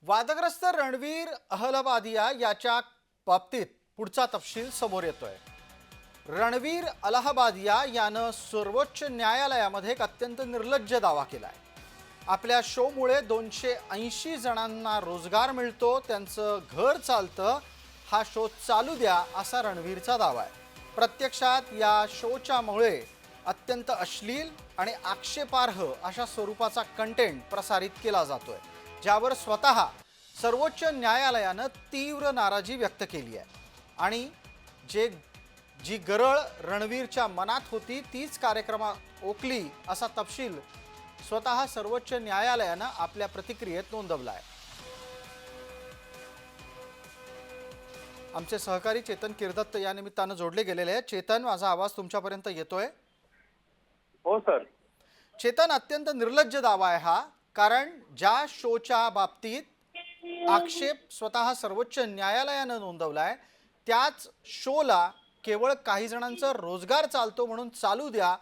वादग्रस्त रणवीर अहलबादिया याच्या बाबतीत पुढचा तपशील समोर येतोय। रणवीर अलाहाबादिया यानं सर्वोच्च न्यायालयामध्ये एक अत्यंत निर्लज्ज दावा केलाय। आपल्या शोमुळे 280 जणांना रोजगार मिळतो, त्यांचं घर चालतं, हा शो चालू द्या असा रणवीरचा दावा आहे। प्रत्यक्षात या शोच्यामुळे अत्यंत अश्लील आणि आक्षेपार्ह अशा स्वरूपाचा कंटेंट प्रसारित केला जातोय, ज्यावर स्वतः सर्वोच्च न्यायालयानं तीव्र नाराजी व्यक्त केली आहे। आणि जी गरळ रणवीरच्या मनात होती तीच कार्यक्रमात ओकली असा तपशील स्वतः सर्वोच्च न्यायालयानं आपल्या प्रतिक्रियेत नोंदवला आहे। आमचे सहकारी चेतन किर्दत्त या निमित्तानं जोडले गेलेले आहेत। चेतन, माझा आवाज तुमच्यापर्यंत येतोय? हो सर। चेतन, अत्यंत निर्लज्ज दावा आहे हा, कारण ज्या शोच्या बाबतीत आक्षेप स्वतः सर्वोच्च न्यायालयानं नोंदवलाय त्याच शोला केवळ काही जणांचा रोजगार चालतो म्हणून चालू द्या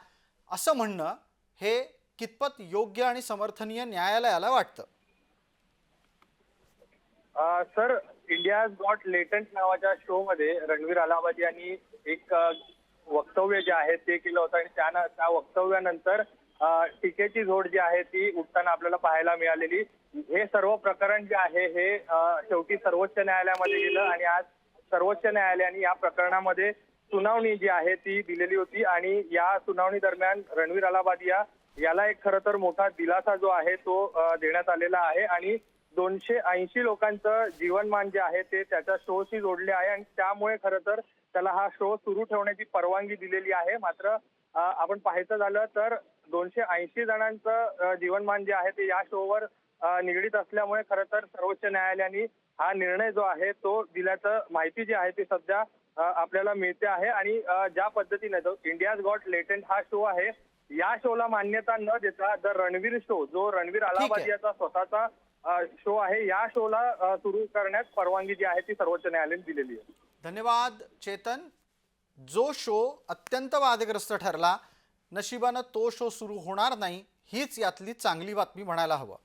असं म्हणणं हे कितपत योग्य आणि समर्थनीय न्यायालयाला वाटतं? सर, इंडियाज गॉट लेटेंट नावाच्या शो मध्ये रणवीर अलाहाबादी यांनी एक वक्तव्य जे आहे ते केलं होतं आणि त्या वक्तव्यानंतर टीकेची झोड जी आहे ती उठताना आपल्याला पाहायला मिळालेली। हे सर्व प्रकरण जे आहे हे शेवटी सर्वोच्च न्यायालयामध्ये गेलं आणि आज सर्वोच्च न्यायालयाने या प्रकरणामध्ये सुनावणी जी आहे ती दिलेली होती आणि या सुनावणी दरम्यान रणवीर अलाहाबादिया याला एक खरं तर मोठा दिलासा जो आहे तो देण्यात आलेला आहे आणि 280 लोकांचं जीवनमान जे आहे ते त्याच्या शोशी जोडले आहे आणि त्यामुळे खरं तर त्याला हा शो सुरू ठेवण्याची परवानगी दिलेली आहे। मात्र आपण पाहायचं झालं तर 280 जणांचं जीवनमान जे आहे ते या शोवर निगडीत असल्यामुळे खरं तर सर्वोच्च न्यायालयाने हा निर्णय जो आहे तो दिल्याचं माहिती जी आहे ती सध्या आपल्याला मिळते आहे। आणि ज्या पद्धतीने जो इंडियाज गॉट लेटेंट हा शो आहे या शोला मान्यता न देता द रणवीर शो, जो रणवीर अलाहाबादियाचा स्वतःचा शो आहे, या शोला सुरू करण्यास परवानगी जी आहे ती सर्वोच्च न्यायालयाने दिलेली आहे। धन्यवाद चेतन। जो शो अत्यंत वादग्रस्त ठरला, नशिबानं तो शो सुरू होणार नाही, हीच यातली चांगली बातमी म्हणायला हवं।